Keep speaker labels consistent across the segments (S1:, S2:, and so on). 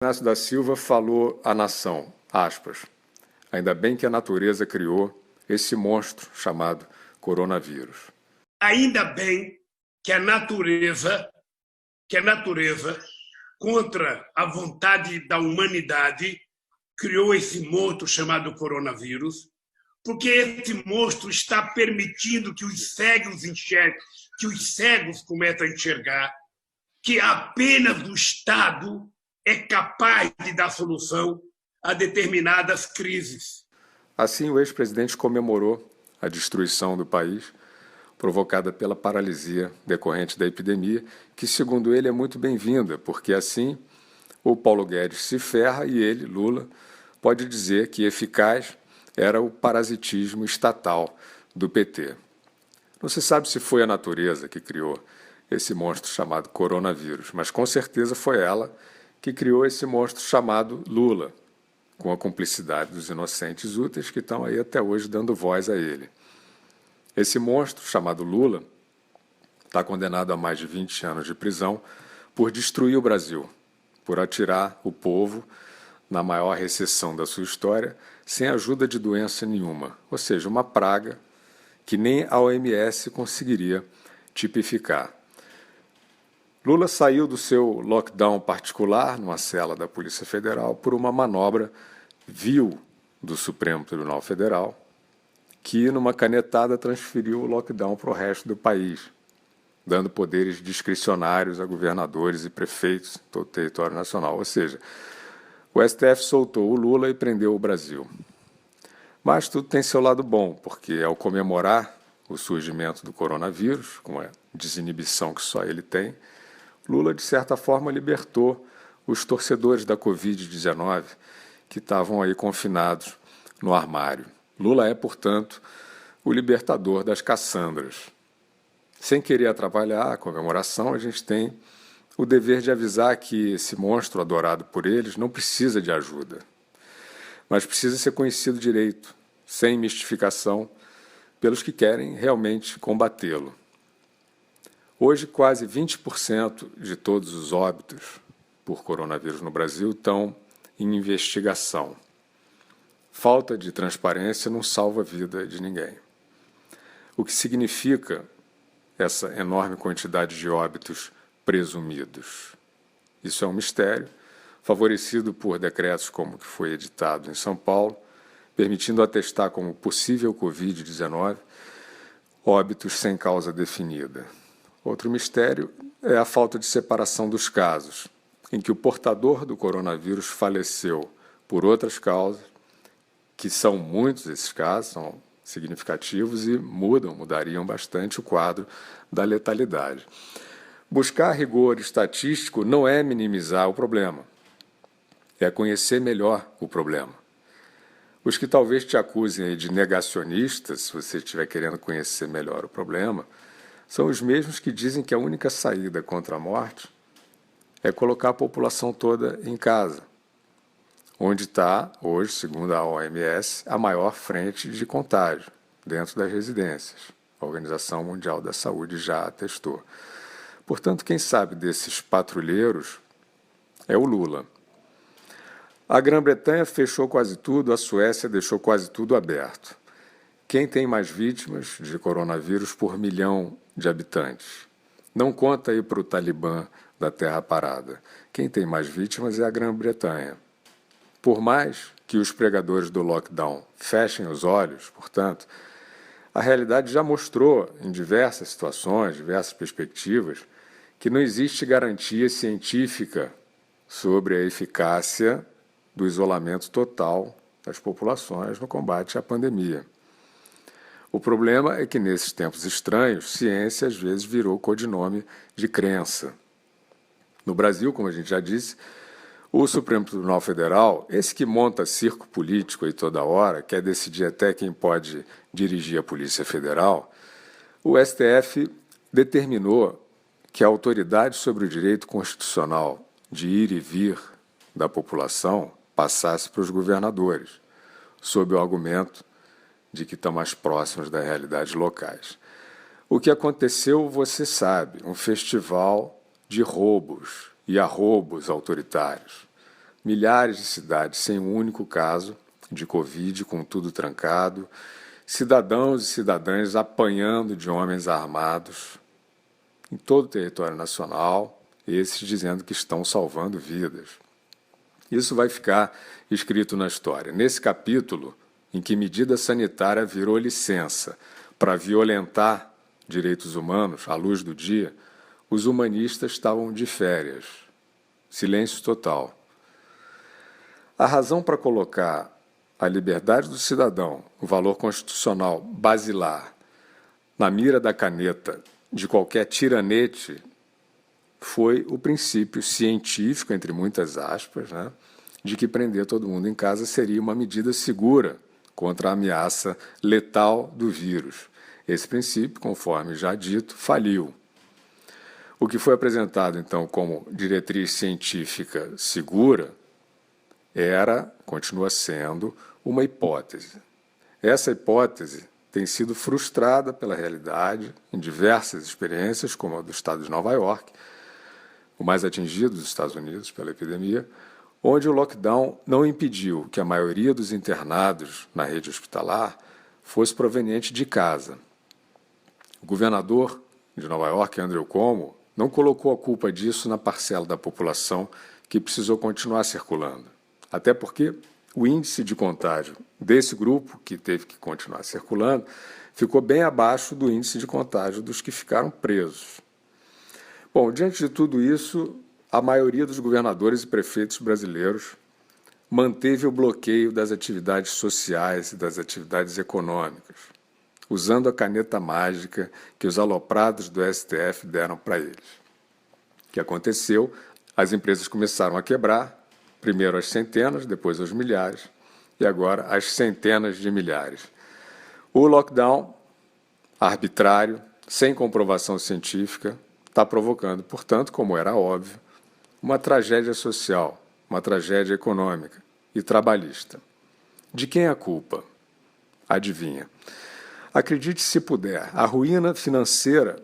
S1: Inácio da Silva falou à nação, aspas, ainda bem que a natureza criou esse monstro chamado coronavírus.
S2: Ainda bem que a natureza, contra a vontade da humanidade, criou esse monstro chamado coronavírus, porque esse monstro está permitindo que os cegos enxerguem, que os cegos começam a enxergar, que apenas o Estado é capaz de dar solução a determinadas crises.
S1: Assim, o ex-presidente comemorou a destruição do país provocada pela paralisia decorrente da epidemia, que, segundo ele, é muito bem-vinda, porque assim o Paulo Guedes se ferra e ele, Lula, pode dizer que eficaz era o parasitismo estatal do PT. Não se sabe se foi a natureza que criou esse monstro chamado coronavírus, mas com certeza foi ela que criou esse monstro chamado Lula, com a cumplicidade dos inocentes úteis que estão aí até hoje dando voz a ele. Esse monstro, chamado Lula, está condenado a mais de 20 anos de prisão por destruir o Brasil, por atirar o povo na maior recessão da sua história, sem ajuda de doença nenhuma, ou seja, uma praga que nem a OMS conseguiria tipificar. Lula saiu do seu lockdown particular, numa cela da Polícia Federal, por uma manobra vil do Supremo Tribunal Federal, que, numa canetada, transferiu o lockdown para o resto do país, dando poderes discricionários a governadores e prefeitos em todo o território nacional. Ou seja, o STF soltou o Lula e prendeu o Brasil. Mas tudo tem seu lado bom, porque ao comemorar o surgimento do coronavírus, com a desinibição que só ele tem, Lula, de certa forma, libertou os torcedores da Covid-19 que estavam aí confinados no armário. Lula é, portanto, o libertador das Cassandras. Sem querer atrapalhar a comemoração, a gente tem o dever de avisar que esse monstro adorado por eles não precisa de ajuda, mas precisa ser conhecido direito, sem mistificação, pelos que querem realmente combatê-lo. Hoje, quase 20% de todos os óbitos por coronavírus no Brasil estão em investigação. Falta de transparência não salva a vida de ninguém. O que significa essa enorme quantidade de óbitos presumidos? Isso é um mistério, favorecido por decretos como o que foi editado em São Paulo, permitindo atestar como possível Covid-19 óbitos sem causa definida. Outro mistério é a falta de separação dos casos, em que o portador do coronavírus faleceu por outras causas, que são muitos esses casos, são significativos e mudariam bastante o quadro da letalidade. Buscar rigor estatístico não é minimizar o problema, é conhecer melhor o problema. Os que talvez te acusem de negacionista, se você estiver querendo conhecer melhor o problema, são os mesmos que dizem que a única saída contra a morte é colocar a população toda em casa, onde está, hoje, segundo a OMS, a maior frente de contágio dentro das residências. A Organização Mundial da Saúde já atestou. Portanto, quem sabe desses patrulheiros é o Lula. A Grã-Bretanha fechou quase tudo, a Suécia deixou quase tudo aberto. Quem tem mais vítimas de coronavírus por milhão de habitantes? Não conta aí para o Talibã da Terra Parada. Quem tem mais vítimas é a Grã-Bretanha. Por mais que os pregadores do lockdown fechem os olhos, portanto, a realidade já mostrou em diversas situações, diversas perspectivas, que não existe garantia científica sobre a eficácia do isolamento total das populações no combate à pandemia. O problema é que, nesses tempos estranhos, ciência às vezes virou codinome de crença. No Brasil, como a gente já disse, o Supremo Tribunal Federal, esse que monta circo político aí toda hora, quer decidir até quem pode dirigir a Polícia Federal, o STF determinou que a autoridade sobre o direito constitucional de ir e vir da população passasse para os governadores, sob o argumento de que estão mais próximos das realidades locais. O que aconteceu, você sabe, um festival de roubos e arroubos autoritários. milhares de cidades sem um único caso de Covid, com tudo trancado, cidadãos e cidadãs apanhando de homens armados em todo o território nacional, esses dizendo que estão salvando vidas. Isso vai ficar escrito na história. Nesse capítulo, em que medida sanitária virou licença para violentar direitos humanos à luz do dia, os humanistas estavam de férias. Silêncio total. A razão para colocar a liberdade do cidadão, o valor constitucional basilar, na mira da caneta de qualquer tiranete, foi o princípio científico, entre muitas aspas, né, de que prender todo mundo em casa seria uma medida segura contra a ameaça letal do vírus. Esse princípio, conforme já dito, faliu. O que foi apresentado, então, como diretriz científica segura continua sendo, uma hipótese. Essa hipótese tem sido frustrada pela realidade em diversas experiências, como a do estado de Nova York, o mais atingido dos Estados Unidos pela epidemia, onde o lockdown não impediu que a maioria dos internados na rede hospitalar fosse proveniente de casa. O governador de Nova York, Andrew Cuomo, não colocou a culpa disso na parcela da população que precisou continuar circulando. Até porque o índice de contágio desse grupo, que teve que continuar circulando, ficou bem abaixo do índice de contágio dos que ficaram presos. Bom, diante de tudo isso, a maioria dos governadores e prefeitos brasileiros manteve o bloqueio das atividades sociais e das atividades econômicas, usando a caneta mágica que os aloprados do STF deram para eles. O que aconteceu? As empresas começaram a quebrar, primeiro as centenas, depois os milhares, e agora as centenas de milhares. O lockdown arbitrário, sem comprovação científica, está provocando, portanto, como era óbvio, uma tragédia social, uma tragédia econômica e trabalhista. De quem é a culpa? Adivinha? Acredite se puder, a ruína financeira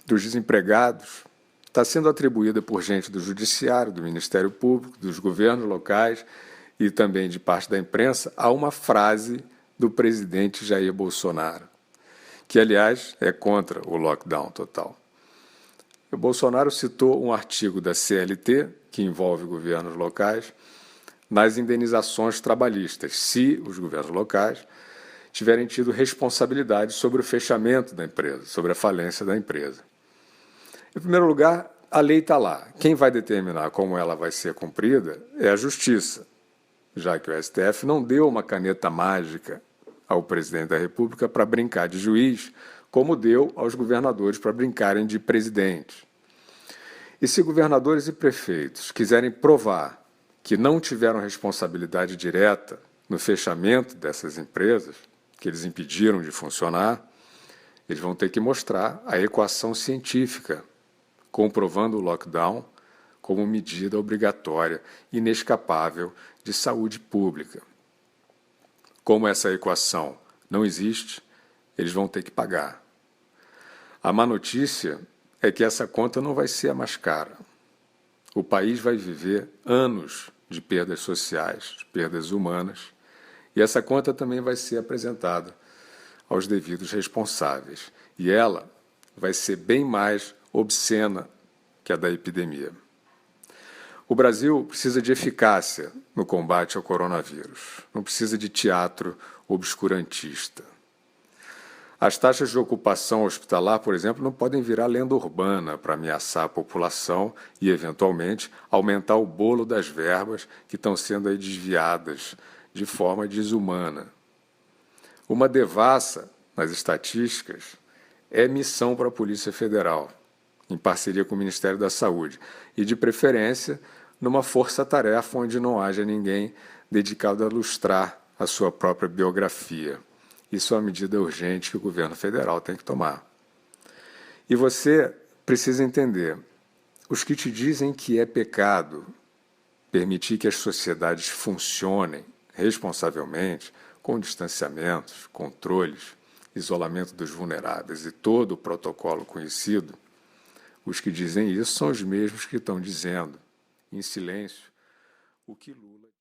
S1: dos desempregados está sendo atribuída por gente do Judiciário, do Ministério Público, dos governos locais e também de parte da imprensa a uma frase do presidente Jair Bolsonaro, que, aliás, é contra o lockdown total. O Bolsonaro citou um artigo da CLT, que envolve governos locais, nas indenizações trabalhistas, se os governos locais tiverem tido responsabilidade sobre o fechamento da empresa, sobre a falência da empresa. Em primeiro lugar, a lei está lá. Quem vai determinar como ela vai ser cumprida é a Justiça, já que o STF não deu uma caneta mágica ao presidente da República para brincar de juiz, como deu aos governadores para brincarem de presidente. E se governadores e prefeitos quiserem provar que não tiveram responsabilidade direta no fechamento dessas empresas, que eles impediram de funcionar, eles vão ter que mostrar a equação científica, comprovando o lockdown como medida obrigatória, inescapável de saúde pública. Como essa equação não existe, eles vão ter que pagar. A má notícia é que essa conta não vai ser a mais cara. O país vai viver anos de perdas sociais, de perdas humanas, e essa conta também vai ser apresentada aos devidos responsáveis. E ela vai ser bem mais obscena que a da epidemia. O Brasil precisa de eficácia no combate ao coronavírus. Não precisa de teatro obscurantista. As taxas de ocupação hospitalar, por exemplo, não podem virar lenda urbana para ameaçar a população e, eventualmente, aumentar o bolo das verbas que estão sendo aí desviadas de forma desumana. Uma devassa nas estatísticas é missão para a Polícia Federal, em parceria com o Ministério da Saúde, e, de preferência, numa força-tarefa onde não haja ninguém dedicado a lustrar a sua própria biografia. Isso é uma medida urgente que o governo federal tem que tomar. E você precisa entender, os que te dizem que é pecado permitir que as sociedades funcionem responsavelmente, com distanciamentos, controles, isolamento dos vulneráveis e todo o protocolo conhecido, os que dizem isso são os mesmos que estão dizendo, em silêncio, o que Lula